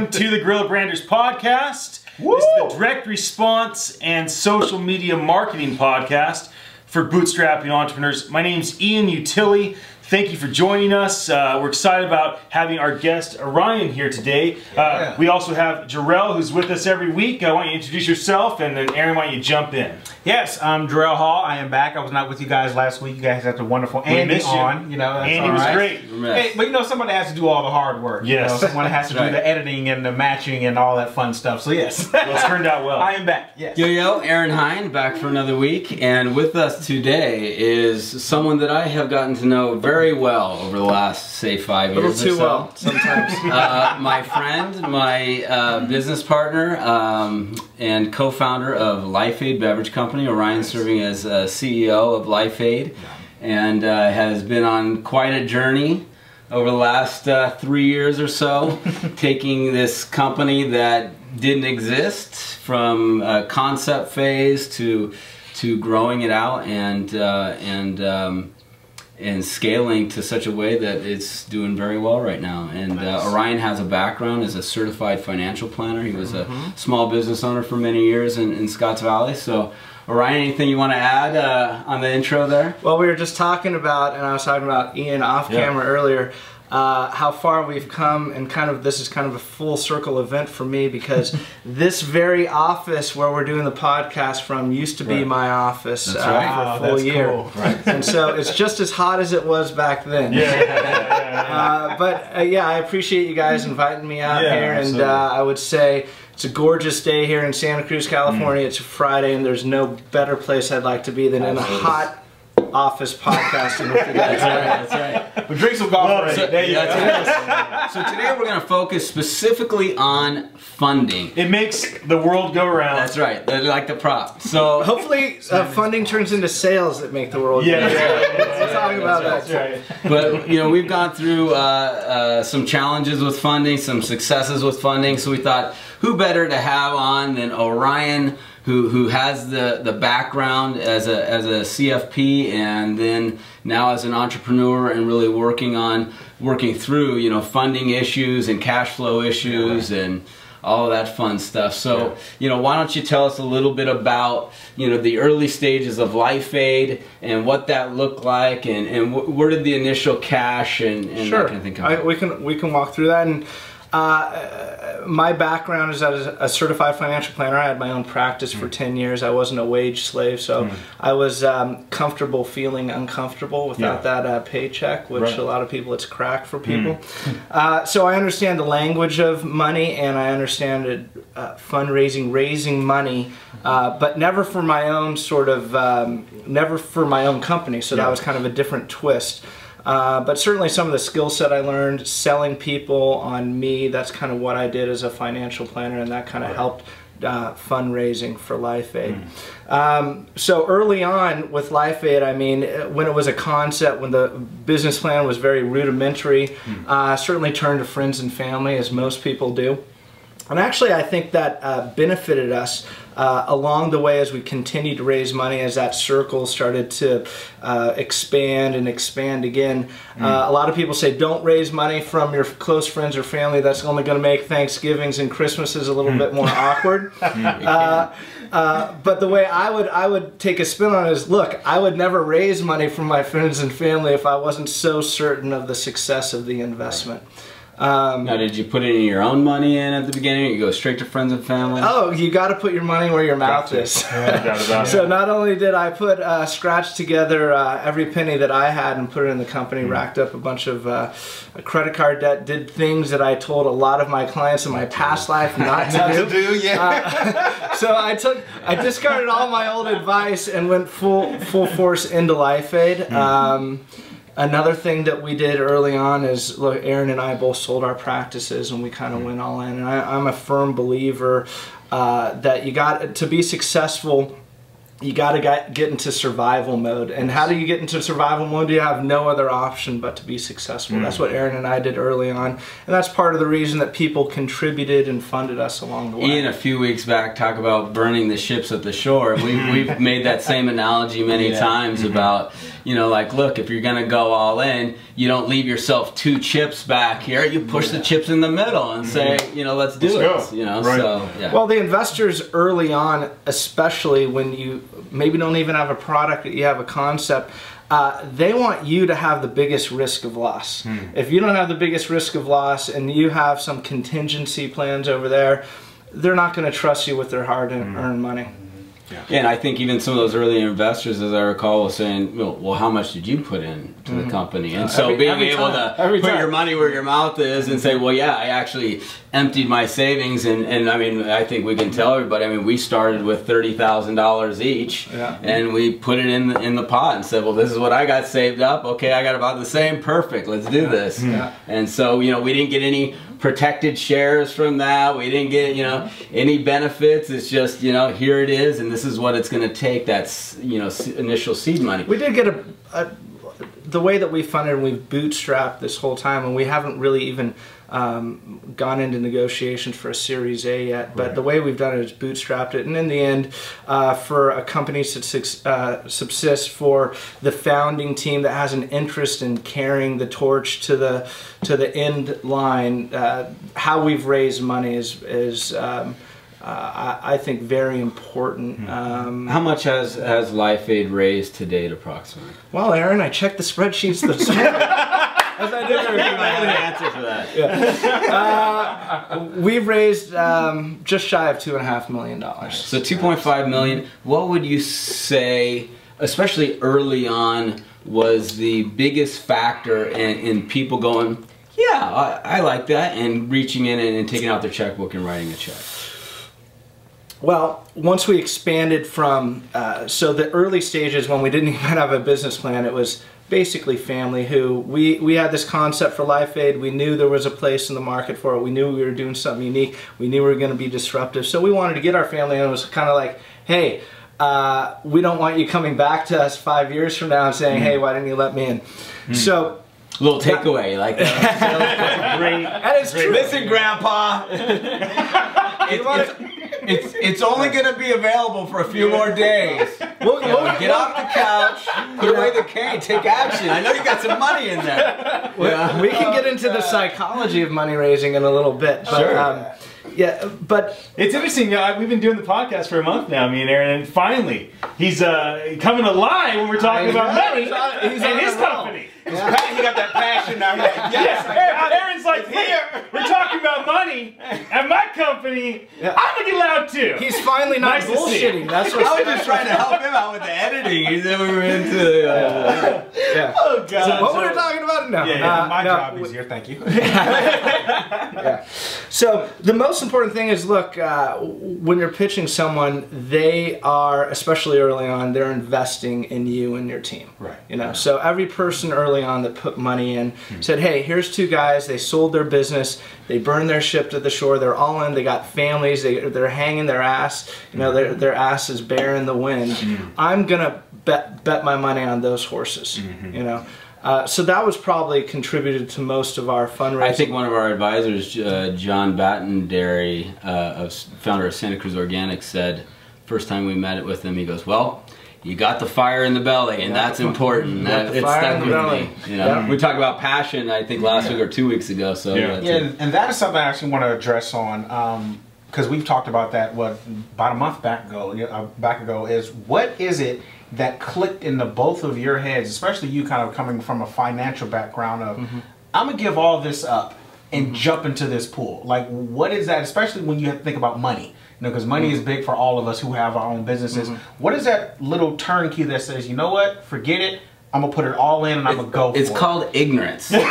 Welcome to the Guerrilla Branders podcast. Woo! This is the direct response and social media marketing podcast for bootstrapping entrepreneurs. My name's Ian Utile. Thank you for joining us. We're excited about having our guest Orion here today. We also have Jarrell, who's with us every week. I want you to introduce yourself, and then Aaron, why don't you jump in? Yes, I'm Jarrell Hall. I am back. I was not with you guys last week. You guys had the wonderful Andy on. You know, that's Andy was great. Hey, but you know, somebody has to do all the hard work. Yes. You know, someone has to do the editing and the matching and all that fun stuff. So yes, well, it's turned out well. I am back. Yes. Yo, Aaron Hinde, back for another week, and with us today is someone that I have gotten to know very well over the last, say, 5 years. A little too well, sometimes. My friend, my business partner, and co-founder of LifeAID Beverage Company. Orion serving as CEO of LifeAID, and has been on quite a journey over the last 3 years or so, taking this company that didn't exist from concept phase to growing it out and scaling to such a way that it's doing very well right now. And Orion has a background as a certified financial planner. He was a small business owner for many years in Scotts Valley. So Orion, anything you want to add on the intro there? Well, we were just talking about, and I was talking about Ian off camera earlier, how far we've come, and this is kind of a full circle event for me, because this very office where we're doing the podcast from used to be my office for a full year. Cool. Right. And so it's just as hot as it was back then. But I appreciate you guys inviting me out here, and I would say it's a gorgeous day here in Santa Cruz, California. It's a Friday, and there's no better place I'd like to be than in a hot office podcasting with you guys. That's right. But drink some coffee. So today we're going to focus specifically on funding. It makes the world go around. That's right. Like the prop. So hopefully funding turns into sales that make the world go around. Let's talk about that. Right. But you know, we've gone through some challenges with funding, some successes with funding. So we thought, who better to have on than Orion, who has the background as a CFP, and then now as an entrepreneur, and really working through, you know, funding issues and cash flow issues and all of that fun stuff. So, you know, why don't you tell us a little bit about, you know, the early stages of LifeAID and what that looked like, and where did the initial cash and that kind of thing come from? We can walk through that. And my background is as a certified financial planner. I had my own practice for 10 years. I wasn't a wage slave, so I was comfortable feeling uncomfortable without that paycheck, which a lot of people, it's crack for people. So I understand the language of money, and I understand fundraising, raising money, but never for my own never for my own company. So that was kind of a different twist. But certainly some of the skill set I learned, selling people on me, that's kind of what I did as a financial planner, and that kind of helped fundraising for LifeAID. So early on with LifeAID, I mean, when it was a concept, when the business plan was very rudimentary, I certainly turned to friends and family, as most people do. And actually, I think that benefited us along the way as we continued to raise money, as that circle started to expand and expand again. A lot of people say, don't raise money from your close friends or family. That's only going to make Thanksgivings and Christmases a little bit more awkward. But the way I would take a spin on it is, look, I would never raise money from my friends and family if I wasn't so certain of the success of the investment. Now, did you put any of your own money in at the beginning, or you go straight to friends and family? Oh, you got to put your money where your mouth is. So not only did I put scratch together every penny that I had and put it in the company, racked up a bunch of credit card debt, did things that I told a lot of my clients in my past life not to do. So I discarded all my old advice and went full force into LifeAID. Another thing that we did early on is, look, Aaron and I both sold our practices, and we kind of went all in. And I'm a firm believer that you got to be successful, you got to get into survival mode. And how do you get into survival mode? You have no other option but to be successful. That's what Aaron and I did early on, and that's part of the reason that people contributed and funded us along the way. Ian, a few weeks back, talked about burning the ships at the shore. We've made that same analogy many times about, you know, like, look, if you're going to go all in, you don't leave yourself 2 chips back here. You push the chips in the middle and say, you know, let's do it. You know, so yeah. Well, the investors early on, especially when you maybe don't even have a product, you have a concept. They want you to have the biggest risk of loss. If you don't have the biggest risk of loss and you have some contingency plans over there, they're not going to trust you with their hard-earned money. Yeah, and I think even some of those early investors, as I recall, were saying, well, how much did you put in to the company? And so being able to put your money where your mouth is and say, well, yeah, I actually emptied my savings. And I mean, I think we can tell everybody, I mean, we started with $30,000 each, and we put it in the pot and said, well, this is what I got saved up. Okay, I got about the same. Perfect, let's do this. And so, you know, we didn't get any protected shares from that. We didn't get, you know, any benefits. It's just, you know, here it is, and this is what it's going to take. That's, you know, initial seed money. We did get the way that we funded, and we've bootstrapped this whole time, and we haven't really even gone into negotiations for a Series A yet, but the way we've done it is bootstrapped it, and in the end, for a company to subsist, for the founding team that has an interest in carrying the torch to the end line, how we've raised money is I think very important. How much has LifeAID raised to date approximately? Well, Aaron, I checked the spreadsheets this morning. As I did I have an answer for that. We've raised just shy of $2.5 million. So $2.5 million. What would you say, especially early on, was the biggest factor in people going, yeah, I like that, and reaching in and taking out their checkbook and writing a check? Well, once we expanded from, so the early stages when we didn't even have a business plan, it was basically family who, we had this concept for LifeAID. We knew there was a place in the market for it. We knew we were doing something unique. We knew we were going to be disruptive. So we wanted to get our family, and it was kind of like, hey, we don't want you coming back to us 5 years from now and saying, hey, why didn't you let me in? So, little takeaway, like that. Great. And it's true. Listen, Grandpa. It's only going to be available for a few more days. Get off the couch, put away the cane, take action. I know you got some money in there. We can get into the psychology of money raising in a little bit. But, yeah, but it's interesting. We've been doing the podcast for a month now, me and Aaron, and finally he's coming alive when we're talking about money and his company. He got that passion now. Aaron's like, here, we're talking about money at my company. I'm gonna get loud too. He's finally not bullshitting. That's what I was just trying to help him out with the editing. He said we were into. Oh God. So what were we talking about? No. My job is here. Thank you. So the most important thing is, look, when you're pitching someone, they are, especially early on, they're investing in you and your team. Right. You know, so every person early on that put money in said, hey, here's 2 guys, they sold their business, they burned their ship to the shore, they're all in, they got families, they're hanging their ass, you know, their ass is bare in the wind. I'm gonna bet my money on those horses, you know. So that was probably contributed to most of our fundraising. I think one of our advisors, John Battenderry, founder of Santa Cruz Organics, said, first time we met with him, he goes, well, you got the fire in the belly, and that's important. It stuck with me. You know? We talked about passion, I think, last week or 2 weeks ago. So and that is something I actually want to address on, because we've talked about that about a month back ago. Is what is it that clicked into both of your heads, especially you kind of coming from a financial background of, I'm gonna give all this up and jump into this pool. Like, what is that? Especially when you have to think about money. You know, because money is big for all of us who have our own businesses. What is that little turnkey that says, you know what, forget it, I'm going to put it all in and I'm going to go for it? It's called ignorance. I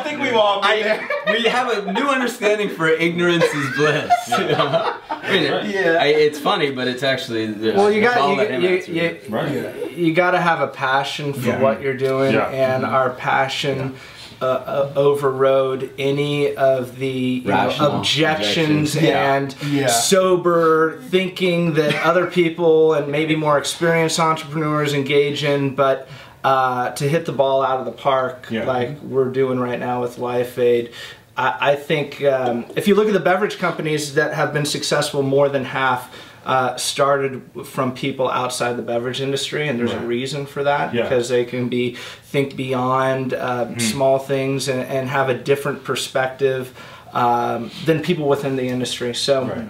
think we've all been there. We have a new understanding for ignorance is bliss. You know? I mean, it's funny, but it's actually... Well, you got to have a passion for what you're doing, and our passion... overrode any of the objections and sober thinking that other people and maybe more experienced entrepreneurs engage in, but to hit the ball out of the park like we're doing right now with LifeAID. I think if you look at the beverage companies that have been successful, more than half started from people outside the beverage industry, and there's a reason for that, because they can think beyond small things and have a different perspective than people within the industry. So.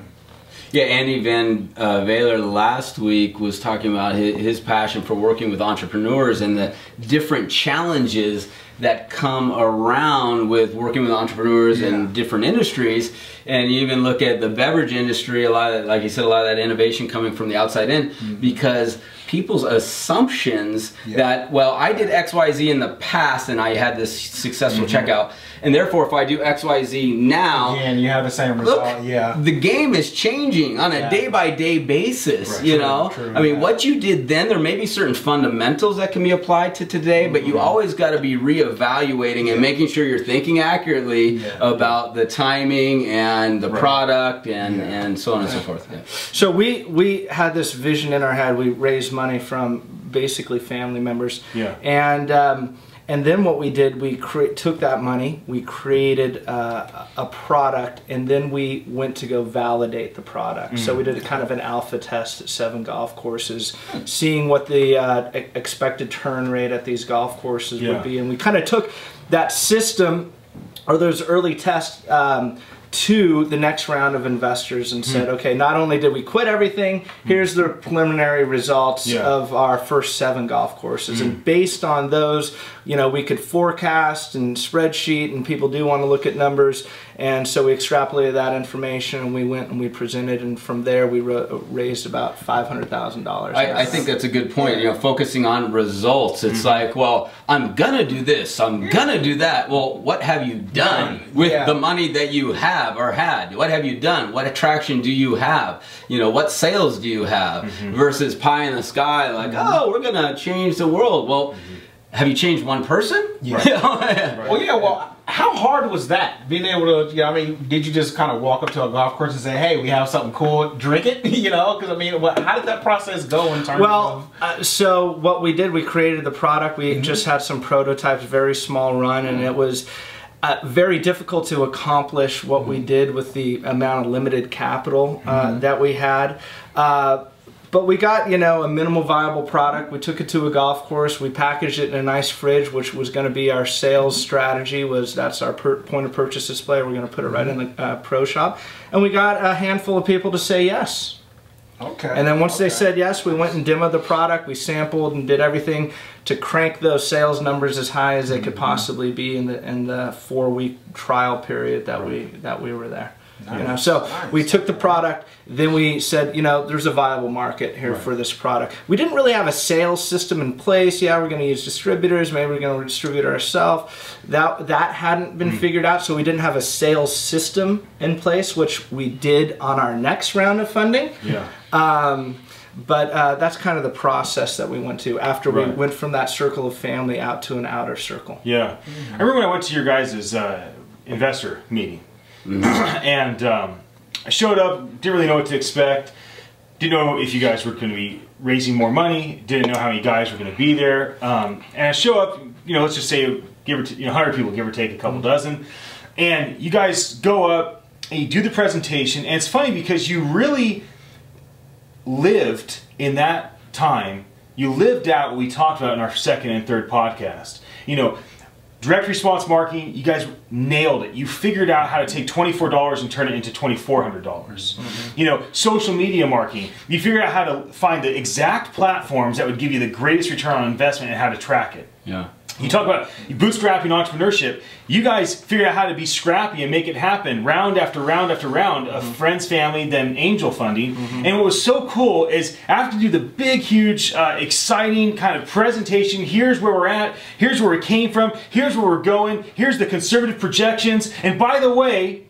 Yeah, Andy Van Valer last week was talking about his passion for working with entrepreneurs and the different challenges that come around with working with entrepreneurs in different industries. And you even look at the beverage industry, a lot of, like you said, a lot of that innovation coming from the outside in, because people's assumptions that, well, I did XYZ in the past and I had this successful checkout, and therefore if I do XYZ now, again, you have the same result. The game is changing on a day-by-day basis, you know? I mean, what you did then, there may be certain fundamentals that can be applied to today, but you always got to be reevaluating and making sure you're thinking accurately about the timing and the product and so on and so forth. So we had this vision in our head. We raised money from basically family members, and then what we did, we took that money, we created a product, and then we went to go validate the product. So we did a kind of an alpha test at 7 golf courses, seeing what the expected turn rate at these golf courses would be, and we kind of took that system or those early tests to the next round of investors and said, okay, not only did we quit everything, here's the preliminary results of our first 7 golf courses. And based on those, you know, we could forecast and spreadsheet, and people do want to look at numbers. And so we extrapolated that information, and we went and we presented, and from there we raised about $500,000. I think that's a good point. You know, focusing on results. It's like, well, I'm gonna do this, I'm gonna do that. Well, what have you done with the money that you have or had? What have you done? What attraction do you have? You know, what sales do you have? Versus pie in the sky, like, oh, we're gonna change the world. Well, have you changed one person? Well, how hard was that? Being able to, you know, I mean, did you just kind of walk up to a golf course and say, hey, we have something cool, drink it? You know, because I mean, how did that process go in terms of? So what we did, we created the product. We just had some prototypes, very small run, and it was very difficult to accomplish what we did with the amount of limited capital that we had. But we got, you know, a minimal viable product. We took it to a golf course. We packaged it in a nice fridge, which was going to be our sales strategy. That's our point of purchase display. We're going to put it right in the pro shop. And we got a handful of people to say yes. Okay. And then once they said yes, we went and demoed the product. We sampled and did everything to crank those sales numbers as high as they could possibly be in the 4-week trial period that we were there. Nice. You know, so we took the product, then we said, you know, there's a viable market here for this product. We didn't really have a sales system in place. Yeah, we're going to use distributors, maybe we're going to distribute ourselves. That hadn't been figured out, so we didn't have a sales system in place, which we did on our next round of funding. But that's kind of the process that we went to after we went from that circle of family out to an outer circle. I remember when I went to your guys' investor meeting. And I showed up, didn't really know what to expect, didn't know if you guys were going to be raising more money, didn't know how many guys were going to be there, and I show up, you know, let's just say, give or 100 people, give or take a couple dozen, and you guys go up and you do the presentation, and it's funny because you really lived in that time, you lived out what we talked about in our second and third podcast. You know, direct response marketing, you guys nailed it. You figured out how to take $24 and turn it into $2,400. You know, social media marketing, you figured out how to find the exact platforms that would give you the greatest return on investment and how to track it. You talk about bootstrapping entrepreneurship. You guys figured out how to be scrappy and make it happen round after round after round of friends, family, then angel funding. And what was so cool is after you do the big, huge, exciting kind of presentation, here's where we're at, here's where we came from, here's where we're going, here's the conservative projections, and by the way,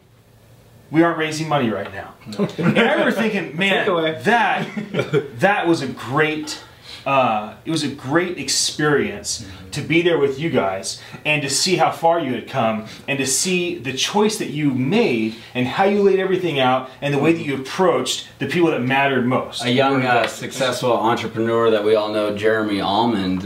we aren't raising money right now. And I remember thinking, man, that was a great it was a great experience to be there with you guys and to see how far you had come and to see the choice that you made and how you laid everything out and the way that you approached the people that mattered most. A young, successful entrepreneur that we all know, Jeremy Almond,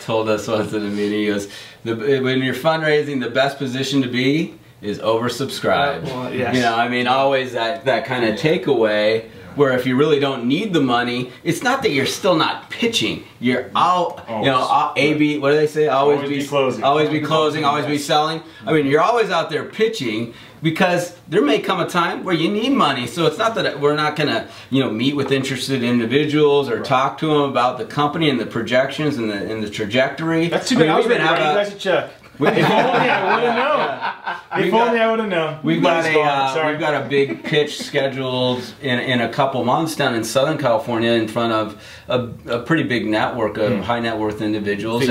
told us once in a meeting, he goes, when you're fundraising, the best position to be is oversubscribed. You know, I mean, always that kind of takeaway. Where if you really don't need the money, it's not that you're still not pitching. You're out, you know, A/B. What do they say? Always be closing. Always be closing. Always be selling. I mean, you're always out there pitching because there may come a time where you need money. So it's not that we're not going to, you know, meet with interested individuals or talk to them about the company and the projections and the trajectory. That's too bad. I was going to write you guys a check. If only I would have known. If only I would have known. We've got a big pitch scheduled in a couple months down in Southern California in front of a pretty big network of high net worth individuals,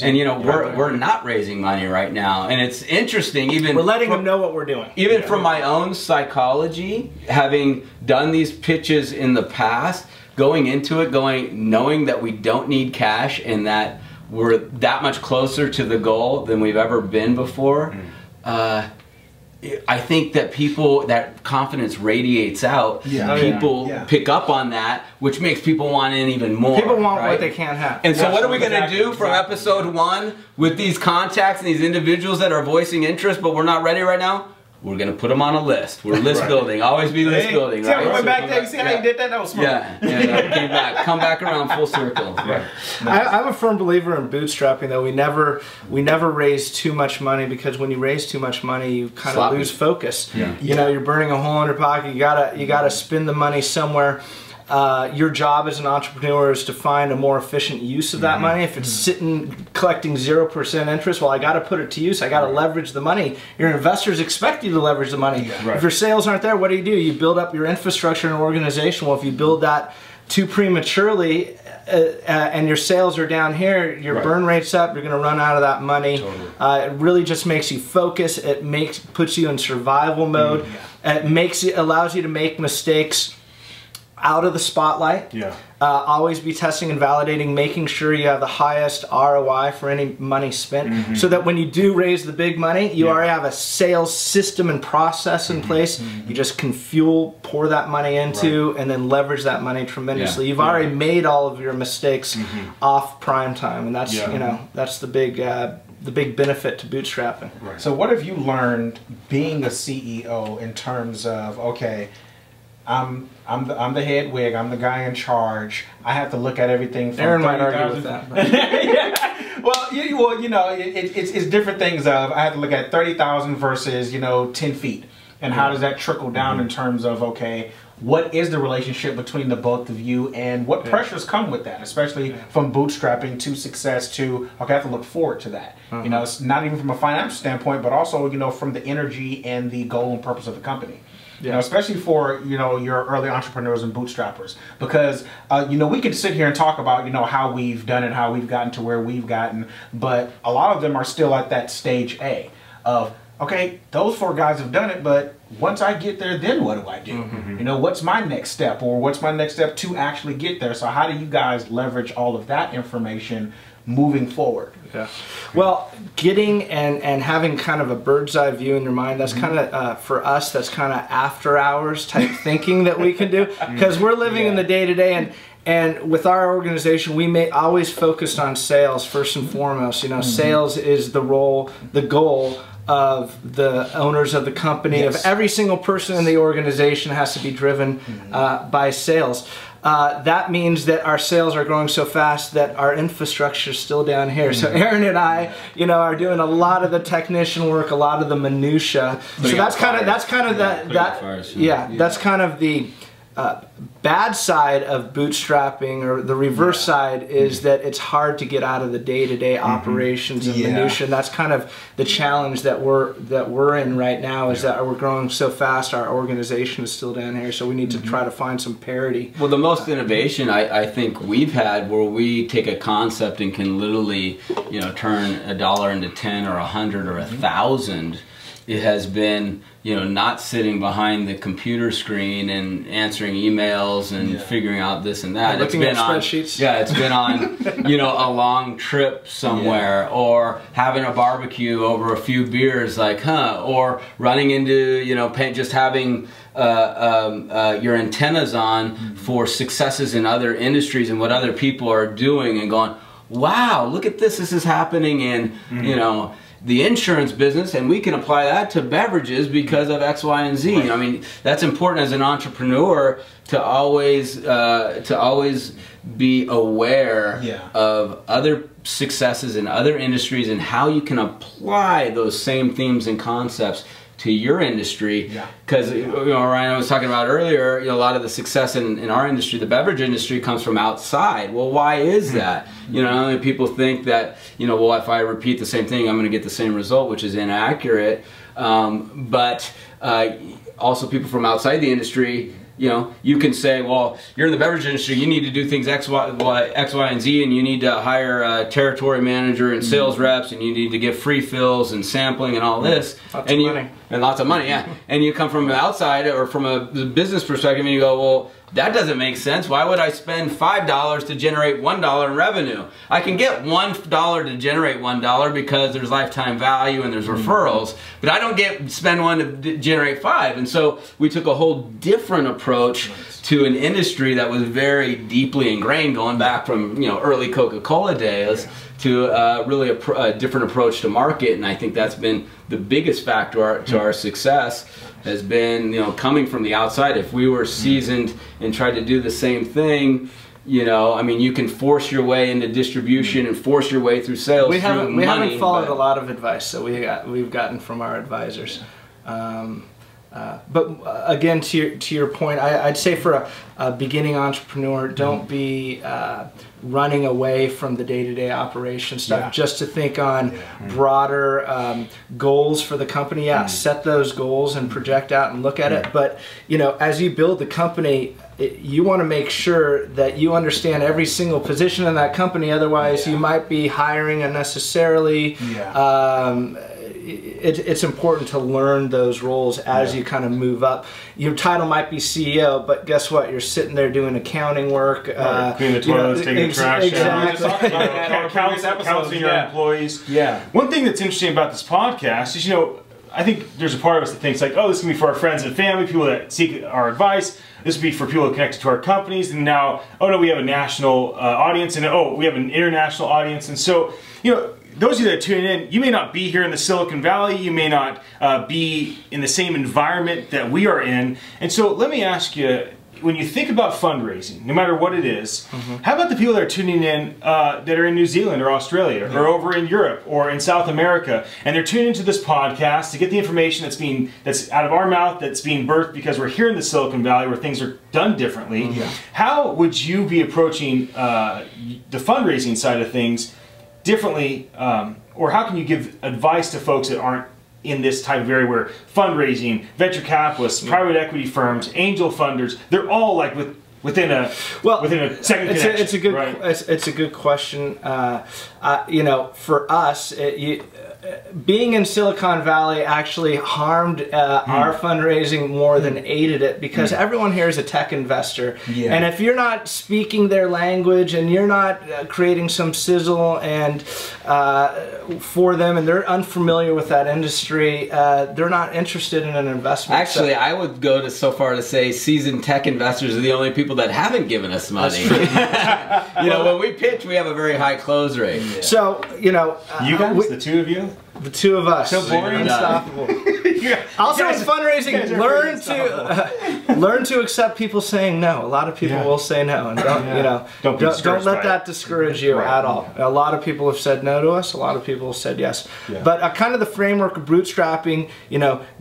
and you know we're not raising money right now, and it's interesting. Even we're letting them know what we're doing. Even from my own psychology, having done these pitches in the past, going into it, knowing that we don't need cash and that we're that much closer to the goal than we've ever been before. I think that that confidence radiates out. People pick up on that, which makes people want in even more. People want what they can't have. And so what are we going to do from episode 1 with these contacts and these individuals that are voicing interest, but we're not ready right now? We're going to put them on a list. We're list building. Always be list building. See how we went back there? You see how you did that? That was smart. Came back. Come back around full circle. Right. I'm a firm believer in bootstrapping, though. We never raise too much money, because when you raise too much money, you kind of lose focus. You know, you're burning a hole in your pocket. You gotta spend the money somewhere. Your job as an entrepreneur is to find a more efficient use of that money. If it's sitting collecting 0% interest, well, I got to put it to use. I got to leverage the money. Your investors expect you to leverage the money. If your sales aren't there, what do? You build up your infrastructure and organization. Well, if you build that too prematurely and your sales are down here, your burn rate's up, you're going to run out of that money. It really just makes you focus. It puts you in survival mode. It allows you to make mistakes out of the spotlight. Always be testing and validating, making sure you have the highest ROI for any money spent, so that when you do raise the big money, you already have a sales system and process in place. You just can pour that money into and then leverage that money tremendously. You've already made all of your mistakes off prime time, and that's you know, that's the big benefit to bootstrapping. So what have you learned being a CEO in terms of, okay, I'm the head wig. I'm the guy in charge. I have to look at everything from 30,000. Well, you know, it's different things. I have to look at 30,000 versus 10 feet, and how does that trickle down in terms of, okay, what is the relationship between the both of you, and what pressures come with that, especially from bootstrapping to success to, okay, I have to look forward to that. You know, it's not even from a financial standpoint, but also, you know, from the energy and the goal and purpose of the company. You know, especially for, you know, your early entrepreneurs and bootstrappers, because, you know, we can sit here and talk about, you know, how we've done it, how we've gotten to where we've gotten, but a lot of them are still at that stage A of, okay, those 4 guys have done it, but once I get there, then what do I do? You know, what's my next step, or what's my next step to actually get there? So how do you guys leverage all of that information moving forward? Well, getting and having kind of a bird's eye view in your mind, that's kind of, for us, that's kind of after hours type thinking that we can do, because we're living in the day-to-day, and with our organization, we always focused on sales first and foremost. You know, sales is the goal of the owners of the company, of every single person in the organization has to be driven by sales. That means that our sales are growing so fast that our infrastructure is still down here. So Aaron and I, you know, are doing a lot of the technician work, a lot of the minutia. So that's kind of the bad side of bootstrapping, or the reverse side is that it's hard to get out of the day-to-day operations and minutia. And that's kind of the challenge that we're in right now, is that we're growing so fast, our organization is still down here, so we need to try to find some parity. Well, the most innovation I think we've had, where we take a concept and can literally, you know, turn $1 into 10 or 100 or 1,000. It has been, you know, not sitting behind the computer screen and answering emails and figuring out this and that. Looking at spreadsheets. It's been on, you know, a long trip somewhere, or having a barbecue over a few beers, like, or running into, you know, just having your antennas on for successes in other industries and what other people are doing, and going, wow, look at this is happening in, you know, the insurance business, and we can apply that to beverages because of X, Y, and Z. Right. I mean, that's important as an entrepreneur to always be aware of other successes in other industries and how you can apply those same themes and concepts to your industry. Because Ryan was talking about earlier, a lot of the success in our industry, the beverage industry, comes from outside. Well, why is that? People think that well, if I repeat the same thing, I'm going to get the same result, which is inaccurate. But also people from outside the industry, you can say, well, you're in the beverage industry, you need to do things X, Y, and Z, and you need to hire a territory manager and sales reps, and you need to get free fills and sampling and all this. Lots of money. And lots of money, yeah. And you come from the outside or from a business perspective and you go, well, that doesn't make sense. Why would I spend $5 to generate $1 in revenue? I can get $1 to generate $1 because there's lifetime value and there's referrals, but I don't spend $1 to generate $5. And so we took a whole different approach to an industry that was very deeply ingrained, going back from early Coca-Cola days to really a different approach to market. And I think that's been the biggest factor to our success, has been coming from the outside. If we were seasoned and tried to do the same thing, I mean, you can force your way into distribution and force your way through sales. We haven't followed a lot of advice that we've gotten from our advisors. But again, to your point, I'd say for a beginning entrepreneur, don't be running away from the day-to-day operation stuff. Just to think on broader goals for the company. Set those goals and project out and look at it. But as you build the company, you want to make sure that you understand every single position in that company. Otherwise, you might be hiring unnecessarily. It's important to learn those roles as you kind of move up. Your title might be CEO, but guess what? You're sitting there doing accounting work, cleaning the toilets, taking the trash exactly. counseling your employees. One thing that's interesting about this podcast is, I think there's a part of us that thinks like, oh, this can be for our friends and family, people that seek our advice. This would be for people connected to our companies. And now, oh no, we have a national audience, and oh, we have an international audience. And so, those of you that are tuning in, you may not be here in the Silicon Valley, you may not be in the same environment that we are in. And so let me ask you, when you think about fundraising, no matter what it is, how about the people that are tuning in that are in New Zealand or Australia or over in Europe or in South America, and they're tuning into this podcast to get the information that's out of our mouth, that's being birthed because we're here in the Silicon Valley where things are done differently. How would you be approaching the fundraising side of things differently, or how can you give advice to folks that aren't in this type of area where fundraising, venture capitalists, private equity firms, angel funders, they're all like within a second connection? It's a good question. For us, being in Silicon Valley actually harmed our fundraising more than aided it, because everyone here is a tech investor. And if you're not speaking their language and you're not creating some sizzle and for them, and they're unfamiliar with that industry, they're not interested in an investment. Actually, I would go so far to say seasoned tech investors are the only people that haven't given us money. When we pitch, we have a very high close rate. So, you guys, the two of you? The two of us. So boring. Unstoppable. Also, in fundraising, learn to accept people saying no. A lot of people will say no, and don't let that discourage you at all. A lot of people have said no to us. A lot of people have said yes. But kind of the framework of bootstrapping,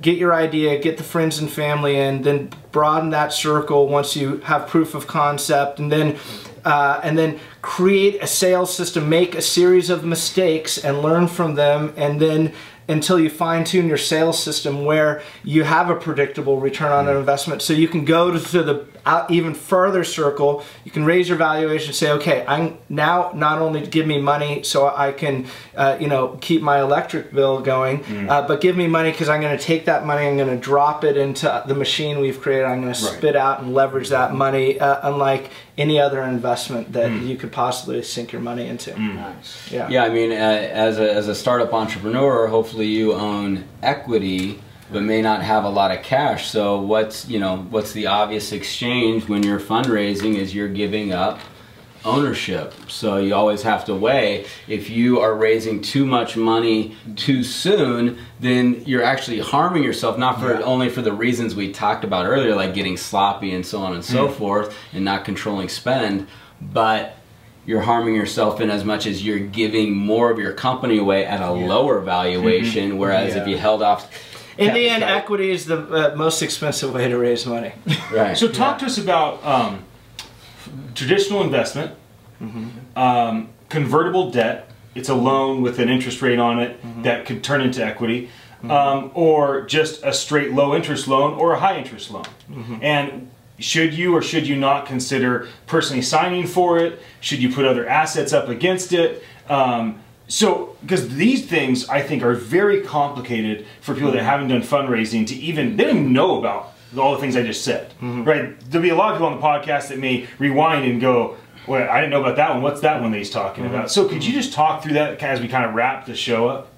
get your idea, get the friends and family in, then broaden that circle once you have proof of concept, and then create a sales system, make a series of mistakes and learn from them, and then until you fine-tune your sales system where you have a predictable return on an investment, so you can go to the even further circle. You can raise your valuation, say, okay, I'm now not only give me money so I can keep my electric bill going, but give me money because I'm going to take that money, I'm going to drop it into the machine we've created, I'm going to spit out and leverage that money, unlike any other investment that you could possibly sink your money into. I mean, as a startup entrepreneur, hopefully you own equity but may not have a lot of cash. So what's the obvious exchange when you're fundraising is you're giving up ownership. So you always have to weigh, if you are raising too much money too soon, then you're actually harming yourself, not for only for the reasons we talked about earlier, like getting sloppy and so on and so forth, and not controlling spend, but you're harming yourself in as much as you're giving more of your company away at a lower valuation, whereas if you held off... In the end, equity is the most expensive way to raise money. Right. So talk to us about traditional investment, convertible debt. It's a loan with an interest rate on it that could turn into equity, or just a straight low interest loan or a high interest loan. And should you or should you not consider personally signing for it? Should you put other assets up against it? So, because these things, I think, are very complicated for people that haven't done fundraising to even, they don't even know about all the things I just said, right? There'll be a lot of people on the podcast that may rewind and go, well, I didn't know about that one. What's that one that he's talking about? So could you just talk through that as we kind of wrap the show up?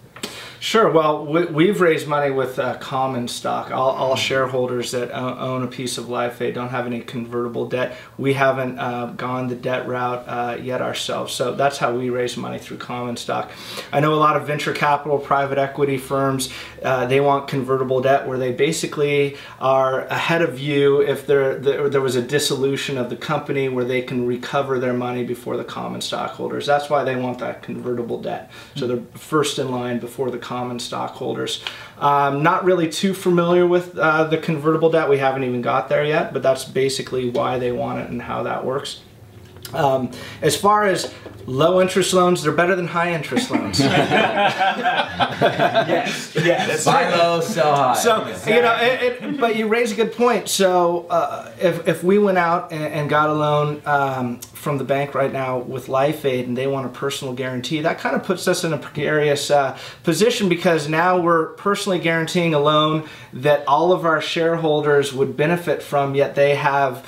Sure. Well, we've raised money with common stock. All shareholders that own a piece of LifeAID don't have any convertible debt. We haven't gone the debt route yet ourselves. So that's how we raise money, through common stock. I know a lot of venture capital, private equity firms, they want convertible debt where they basically are ahead of you if there was a dissolution of the company, where they can recover their money before the common stockholders. That's why they want that convertible debt. So they're first in line before the common stockholders. Not really too familiar with the convertible debt. We haven't even got there yet, but that's basically why they want it and how that works. As far as low interest loans, they're better than high interest loans. Yes. Buy low, sell high. So, you know, but you raise a good point. So if we went out and got a loan from the bank right now with LifeAID and they want a personal guarantee, that kind of puts us in a precarious position, because now we're personally guaranteeing a loan that all of our shareholders would benefit from, yet they have,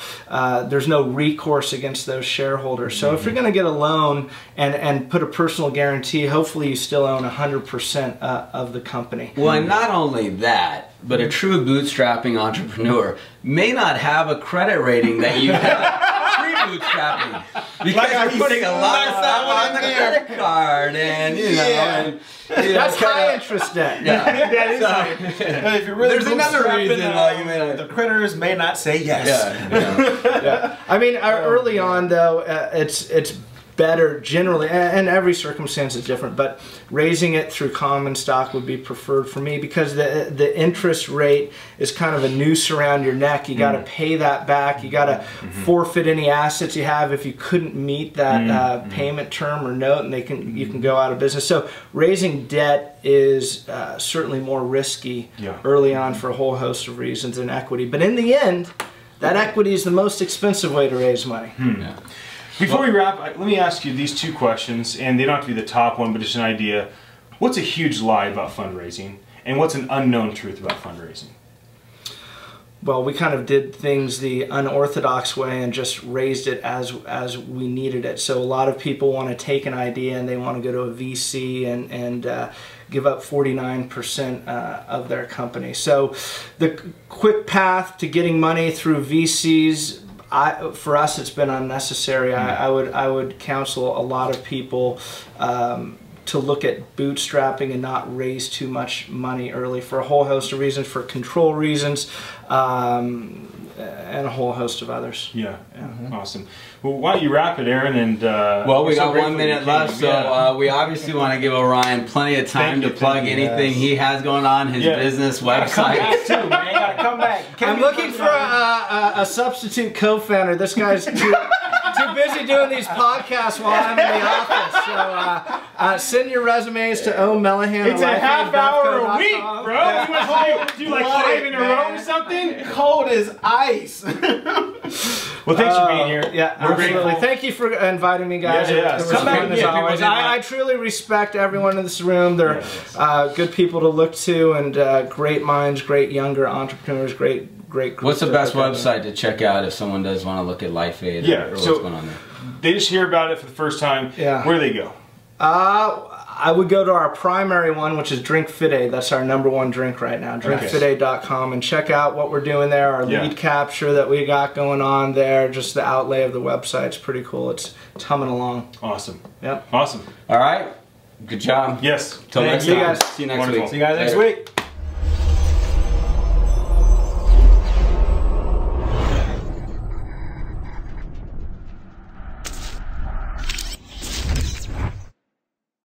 there's no recourse against those shareholders. So if you're going to get a loan and put a personal guarantee, hopefully you still own 100% of the company. Well, and not only that, but a true bootstrapping entrepreneur may not have a credit rating that you have pre-bootstrapping, because you're putting a lot of stuff on the credit card, and you know, and, that's high interest debt. That is if you're really, there's another reason why you may not. The creditors may not say yes. I mean, early on though, it's better generally, and every circumstance is different, but raising it through common stock would be preferred for me, because the interest rate is kind of a noose around your neck. You got to pay that back. You got to forfeit any assets you have if you couldn't meet that payment term or note, and you can go out of business. So raising debt is certainly more risky early on for a whole host of reasons than equity. But in the end, that equity is the most expensive way to raise money. Before we wrap, let me ask you these two questions, and they don't have to be the top one, but just an idea. What's a huge lie about fundraising, and what's an unknown truth about fundraising? Well, we kind of did things the unorthodox way and just raised it as we needed it. So a lot of people want to take an idea and they want to go to a VC and give up 49% of their company. So the quick path to getting money through VCs, for us, it's been unnecessary. I would counsel a lot of people to look at bootstrapping and not raise too much money early, for a whole host of reasons, for control reasons, and a whole host of others. Awesome. Well, why don't you wrap it, Aaron? And well, we got 1 minute left, so we obviously want to give Orion plenty of time to plug anything he has going on, his business website. Come back too, man. You gotta come back. I'm looking for a substitute co-founder. This guy's too busy doing these podcasts while I'm in the office. So send your resumes to Melehan. It's a half hour a week, bro. You want to do like 5 in a row or something? Cold as ice. Well, thanks for being here. Yeah, absolutely. Thank you for inviting me, guys. It was fun as always. I truly respect everyone in this room. They're good people to look to, and great minds, great younger entrepreneurs, great groups. What's the best website to check out if someone does want to look at LifeAID or what's going on there? They just hear about it for the first time. Where do they go? I would go to our primary one, which is Drink FitAID. That's our #1 drink right now. DrinkFitAid.com, and check out what we're doing there. Our lead capture that we got going on there. Just the outlay of the website's pretty cool. It's humming along. Awesome. Yep. Awesome. All right. Good job. Yes. Till next time. you guys. See you next Wonderful. week. See you guys next Later. week.